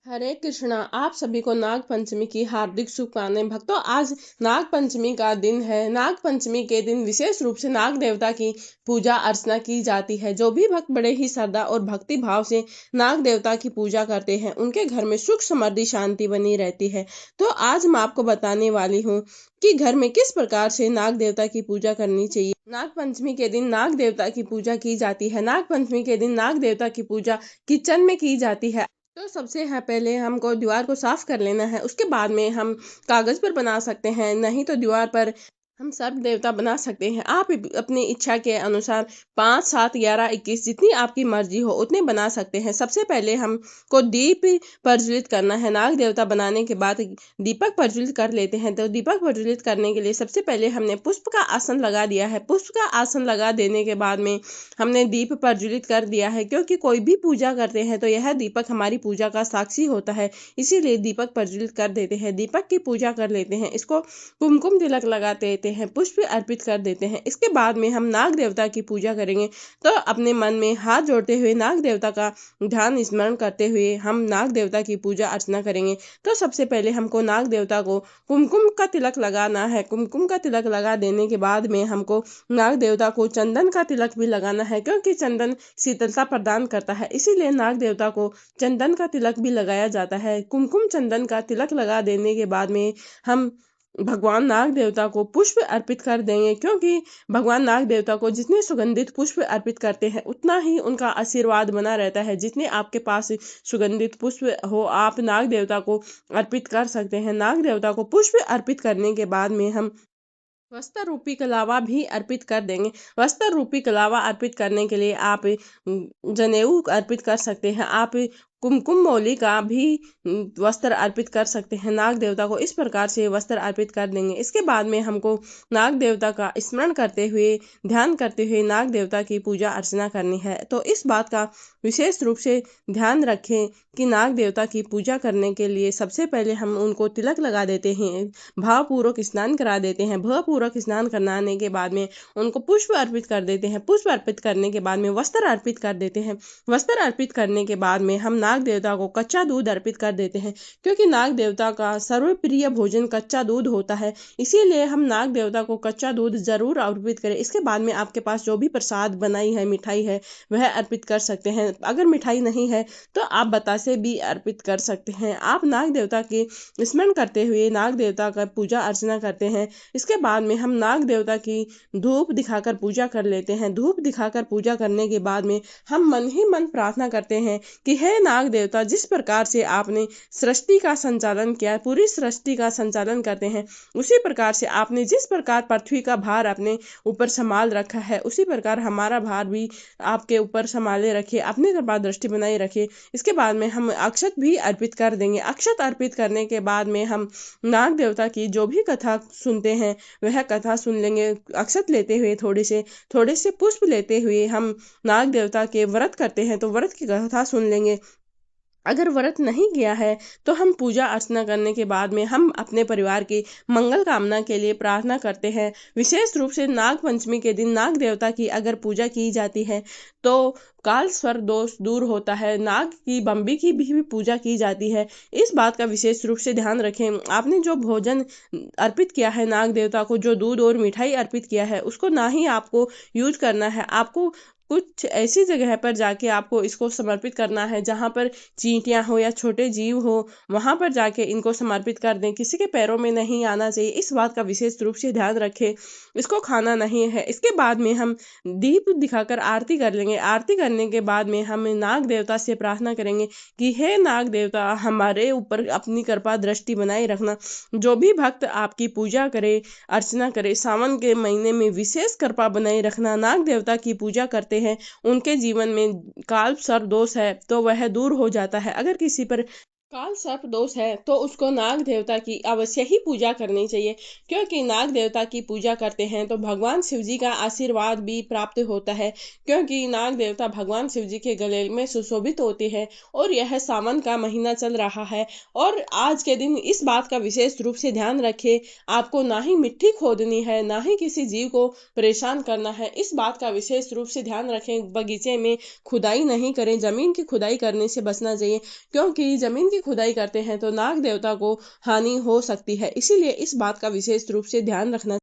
हरे कृष्णा। आप सभी को नाग पंचमी की हार्दिक शुभकामनाएं। भक्तों, आज नाग पंचमी का दिन है। नाग पंचमी के दिन विशेष रूप से नाग देवता की पूजा अर्चना की जाती है। जो भी भक्त बड़े ही श्रद्धा और भक्ति भाव से नाग देवता की पूजा करते हैं, उनके घर में सुख समृद्धि शांति बनी रहती है। तो आज मैं आपको बताने वाली हूँ कि घर में किस प्रकार से नाग देवता की पूजा करनी चाहिए। नाग पंचमी के दिन नाग देवता की पूजा की जाती है। नाग पंचमी के दिन नाग देवता की पूजा किचन में की जाती है। तो सबसे है पहले हमको दीवार को साफ कर लेना है। उसके बाद में हम कागज पर बना सकते हैं, नहीं तो दीवार पर हम सर्प देवता बना सकते हैं। आप अपनी इच्छा के अनुसार 5, 7, 11, 21 जितनी आपकी मर्जी हो उतने बना सकते हैं। सबसे पहले हमको दीप प्रज्वलित करना है। नाग देवता बनाने के बाद दीपक प्रज्वलित कर लेते हैं। तो दीपक प्रज्वलित करने के लिए सबसे पहले हमने पुष्प का आसन लगा दिया है। पुष्प का आसन लगा देने के बाद में हमने दीप प्रज्वलित कर दिया है, क्योंकि कोई भी पूजा करते हैं तो यह दीपक हमारी पूजा का साक्षी होता है, इसीलिए दीपक प्रज्वलित कर देते हैं। दीपक की पूजा कर लेते हैं, इसको कुमकुम तिलक लगाते हैं, पुष्प अर्पित कर देते हैं। इसके बाद में हम नाग देवता की पूजा करेंगे। तो अपने मन में हाथ जोड़ते हुए नाग देवता का ध्यान स्मरण करते हुए हम नाग देवता की पूजा अर्चना करेंगे। तो सबसे पहले हमको नाग देवता को कुमकुम का तिलक लगाना है। कुमकुम का तिलक लगा देने के बाद में हमको नाग देवता को चंदन का तिलक भी लगाना है, क्योंकि चंदन शीतलता प्रदान करता है, इसीलिए नाग देवता को चंदन का तिलक भी लगाया जाता है। कुमकुम चंदन का तिलक लगा देने के बाद में हम भगवान नाग देवता को पुष्प अर्पित कर देंगे, क्योंकि भगवान नाग देवता को जितने सुगंधित पुष्प अर्पित करते हैं उतना ही उनका आशीर्वाद बना रहता है। जितने आपके पास सुगंधित पुष्प हो, आप नाग देवता को अर्पित कर सकते हैं। नाग देवता को पुष्प अर्पित करने के बाद में हम वस्त्र रूपी कलावा भी अर्पित कर देंगे। वस्त्र रूपी कलावा अर्पित करने के लिए आप जनेऊ अर्पित कर सकते हैं। आप कुमकुम मौली का भी वस्त्र अर्पित कर सकते हैं। नाग देवता को इस प्रकार से वस्त्र अर्पित कर देंगे। इसके बाद में हमको नाग देवता का स्मरण करते हुए, ध्यान करते हुए नाग देवता की पूजा अर्चना करनी है। तो इस बात का विशेष रूप से ध्यान रखें कि नाग देवता की पूजा करने के लिए सबसे पहले हम उनको तिलक लगा देते हैं, भावपूर्वक स्नान करा देते हैं। भावपूर्वक स्नान कराने के बाद में उनको पुष्प अर्पित कर देते हैं। पुष्प अर्पित करने के बाद में वस्त्र अर्पित कर देते हैं। वस्त्र अर्पित करने के बाद में हम नाग देवता को कच्चा दूध अर्पित कर देते हैं, क्योंकि नाग देवता का सर्वप्रिय भोजन कच्चा दूध होता है, इसीलिए हम नाग देवता को कच्चा दूध जरूर अर्पित करें। इसके बाद में आपके पास जो भी प्रसाद बनाई है, मिठाई है, वह अर्पित कर सकते हैं। अगर मिठाई नहीं है तो आप बतासे भी अर्पित कर सकते हैं। आप नाग देवता के स्मरण करते हुए नाग देवता का पूजा अर्चना करते हैं। इसके बाद में हम नाग देवता की धूप दिखाकर पूजा कर लेते हैं। धूप दिखाकर पूजा करने के बाद में हम मन ही मन प्रार्थना करते हैं कि हे नाग देवता, जिस प्रकार से आपने सृष्टि का संचालन किया, पूरी सृष्टि का संचालन करते हैं, उसी प्रकार से आपने जिस प्रकार पृथ्वी का भार अपने ऊपर संभाल रखा है, उसी प्रकार हमारा भार भी आपके ऊपर संभाले रखे, अपनी कृपा दृष्टि बनाए रखे। इसके बाद में हम अक्षत भी अर्पित कर देंगे। अक्षत अर्पित करने के बाद में हम नाग देवता की जो भी कथा सुनते हैं वह कथा सुन लेंगे। अक्षत लेते हुए थोड़े से पुष्प लेते हुए हम नाग देवता के व्रत करते हैं तो व्रत की कथा सुन लेंगे। अगर व्रत नहीं किया है तो हम पूजा अर्चना करने के बाद में हम अपने परिवार की मंगल कामना के लिए प्रार्थना करते हैं। विशेष रूप से नाग पंचमी के दिन नाग देवता की अगर पूजा की जाती है तो काल स्वर दोष दूर होता है। नाग की बम्बी की भी पूजा की जाती है। इस बात का विशेष रूप से ध्यान रखें। आपने जो भोजन अर्पित किया है नाग देवता को, जो दूध और मिठाई अर्पित किया है, उसको ना ही आपको यूज करना है। आपको कुछ ऐसी जगह पर जाके आपको इसको समर्पित करना है जहां पर चींटियां हो या छोटे जीव हो, वहां पर जाके इनको समर्पित कर दें। किसी के पैरों में नहीं आना चाहिए, इस बात का विशेष रूप से ध्यान रखें। इसको खाना नहीं है। इसके बाद में हम दीप दिखाकर आरती कर लेंगे। आरती करने के बाद में हम नाग देवता से प्रार्थना करेंगे कि हे नाग देवता, हमारे ऊपर अपनी कृपा दृष्टि बनाए रखना। जो भी भक्त आपकी पूजा करे, अर्चना करे, सावन के महीने में विशेष कृपा बनाए रखना। नाग देवता की पूजा करते हैं, उनके जीवन में काल सर्प दोष है तो वह दूर हो जाता है। अगर किसी पर काल सर्प दोष है तो उसको नाग देवता की अवश्य ही पूजा करनी चाहिए, क्योंकि नाग देवता की पूजा करते हैं तो भगवान शिव जी का आशीर्वाद भी प्राप्त होता है, क्योंकि नाग देवता भगवान शिव जी के गले में सुशोभित होते हैं। और यह सावन का महीना चल रहा है और आज के दिन इस बात का विशेष रूप से ध्यान रखें, आपको ना ही मिट्टी खोदनी है, ना ही किसी जीव को परेशान करना है। इस बात का विशेष रूप से ध्यान रखें। बगीचे में खुदाई नहीं करें, जमीन की खुदाई करने से बचना चाहिए, क्योंकि जमीन की खुदाई करते हैं तो नाग देवता को हानि हो सकती है। इसीलिए इस बात का विशेष रूप से ध्यान रखना